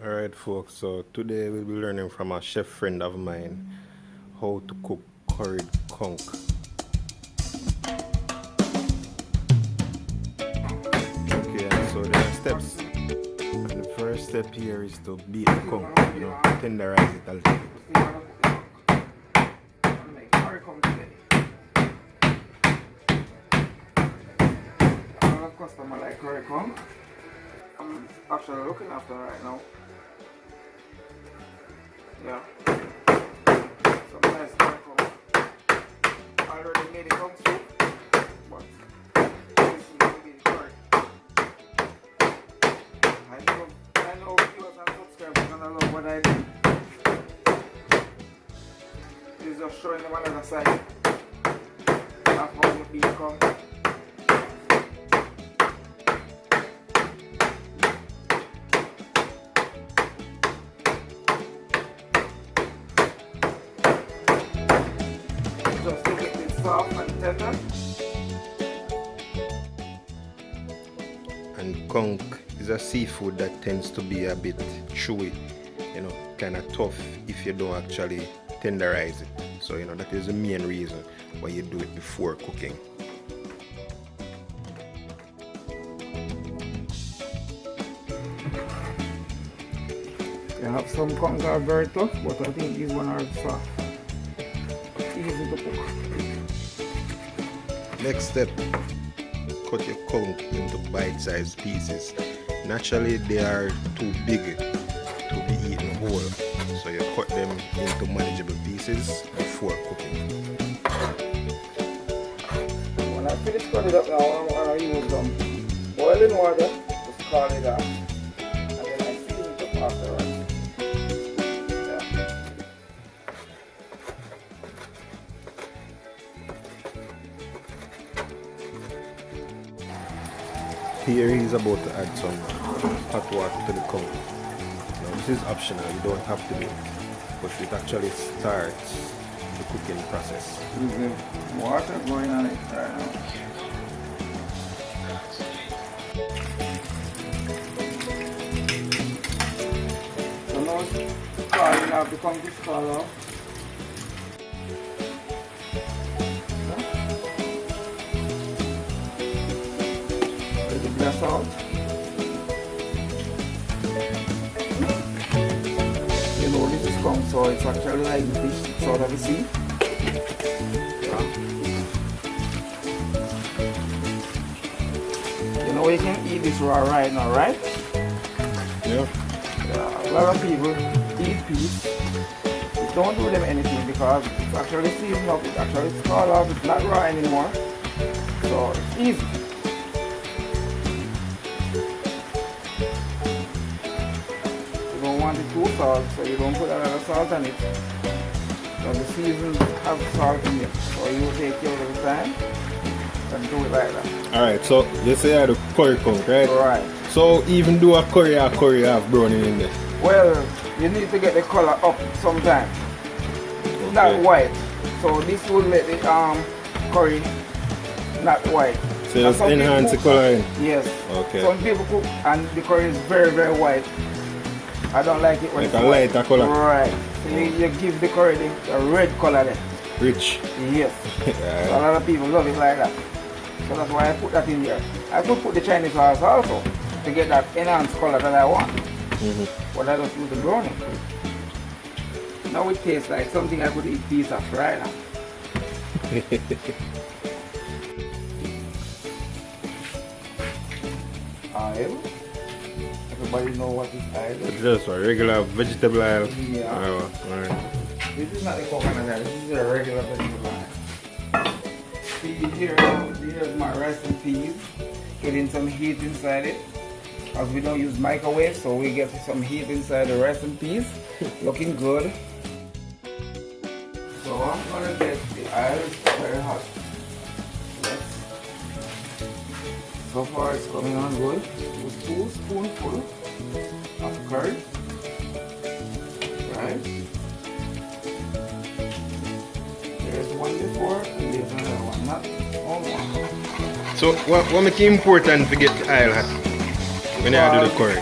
Alright folks, so today we'll be learning from a chef friend of mine how to cook curried conch. Okay, and so there are steps. And the first step here is to beat the conch, tenderize it a little bit. Customer like curry conch. I'm actually looking after right now. Yeah. Some nice curry conch. I already made it conch soup, but this is going to be the curry. I know viewers and subscribers gonna love what I do. This is just showing them another side of how the beef comes. Just to make it soft and tender. And conch is a seafood that tends to be a bit chewy, kind of tough if you don't actually tenderize it. So that is the main reason why you do it before cooking. You have some conch are very tough, but I think these ones are soft. Easy to cook. Next step, cut your conch into bite-sized pieces. Naturally, they are too big to be eaten whole, so you cut them into manageable pieces before cooking. When I finish cutting it up now, I'm going to use boiling water, just call it off, and then I season it up afterwards. Here he's about to add some hot water to the conch. Now this is optional, you don't have to do it, but it actually starts the cooking process. There's the water going on it right now. So now it's calling off, the conch is called off. That's all. This is conch, so it's actually like fish, it's out of the sea. You can eat this raw right now, right? Yeah. A lot of people eat fish. Don't do them anything because it's actually seasoned up, it's actually scalded off, it's not raw anymore. So it's easy. Want it too salt, so you don't put a lot of salt on it. So the seasons have salt in it, so you take your little time and do it like that. Alright, so you say I do curry conch, right? Right. So even do a curry have browning in there? Well, you need to get the color up sometime. It's not white, so this will let the curry not white. So you just enhance the color in? Yes. Okay. Some people cook and the curry is very, very white. I don't like it when it's a lighter color. Right. So you give the curry a red color then. Rich. Yes. Yeah. So a lot of people love it like that. So that's why I put that in there. I could put the Chinese sauce also to get that enhanced color that I want. But I don't use the browning. Now it tastes like something I could eat piece of right now. Oil. Everybody know what is oil. It's just a regular vegetable oil. Yeah. Right. This is not the coconut oil, this is a regular vegetable oil. See here, here's my rice and peas. Getting some heat inside it. As we don't use microwave, so we get some heat inside the rice and peas. Looking good. So I'm gonna get the oil very hot. Yes. So far it's coming on good. With 2 spoonfuls of curry. Right. There's one before and there's another one, not all one. So what make it important to get the oil hot when you do the curry?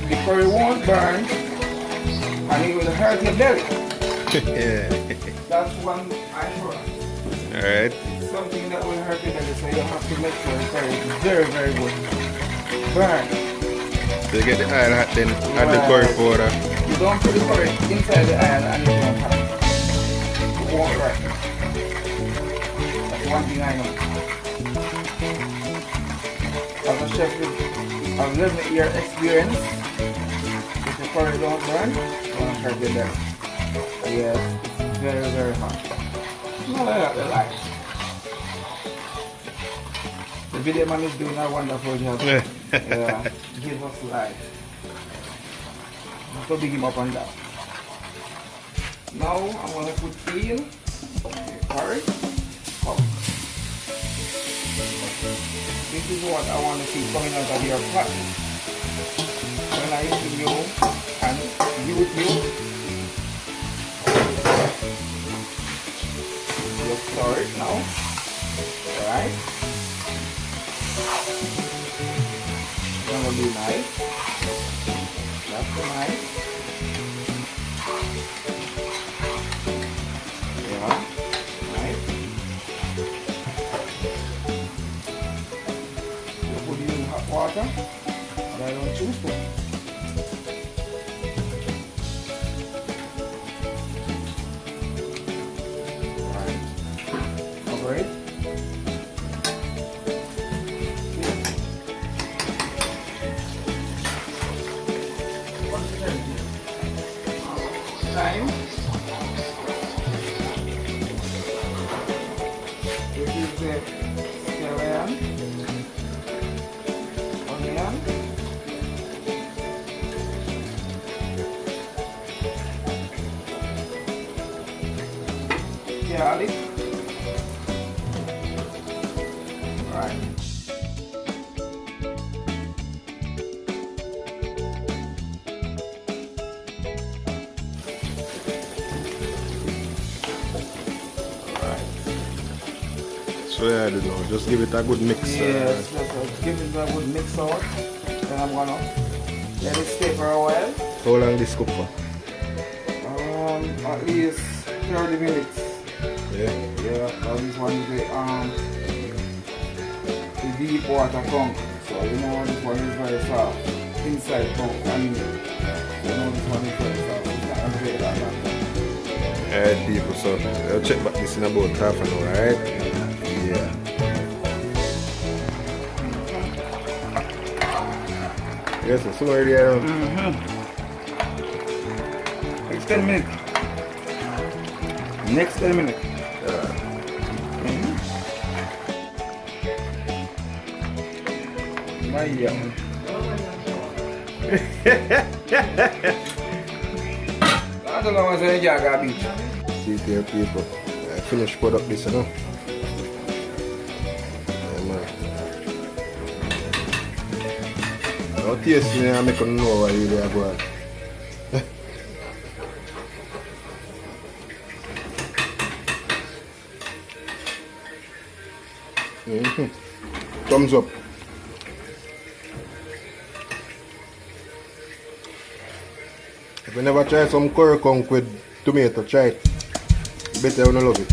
the curry won't burn and it will hurt your belly. Yeah. That's one I sure. Alright. It's something that will hurt your belly, so you have to make sure the curry is very, very good. Burn. So you get the oil hot then add the curry powder. You don't put the curry inside the oil and it won't happen. It won't work. That's one thing I know. As a chef with a 11-year experience, if the curry don't burn, it's going to hurt your belly. Yes, it's very, very hot. No, I like it. The video man is doing a wonderful job. Yeah, give us light. So big him up and down. Now I'm gonna put in curry. Conch. This is what I want to see coming out of your pot. When I eat with you and you with you, just stir it now. Alright. Gonna be nice. That's nice. Yeah, nice. You put it in hot water, but I don't choose to. Alright. Cover it. Time. This is the scallion, onion, garlic. Right. So yeah, I don't know, just give it a good mix. Yes, just give it a good mix out. Then I'm gonna let it stay for a while. How long this cook for? At least 30 minutes. Yeah. Yeah, this one is the deep water conch. So you know this one is very soft. Inside conch and you know this one is very soft. It's not gonna take that long. Alright people, so I'll check back this in about half an hour, right? Yeah. Yes, it's already around. Next 10 minutes. Next 10 minutes. My yum. I don't know what's in the jar, beach. See it here people. I finished put up this, you know. Yeah, man. Now taste me and make you know what you really are going. Thumbs up. If you never try some curry conch with tomato, try it. You better you wanna love it.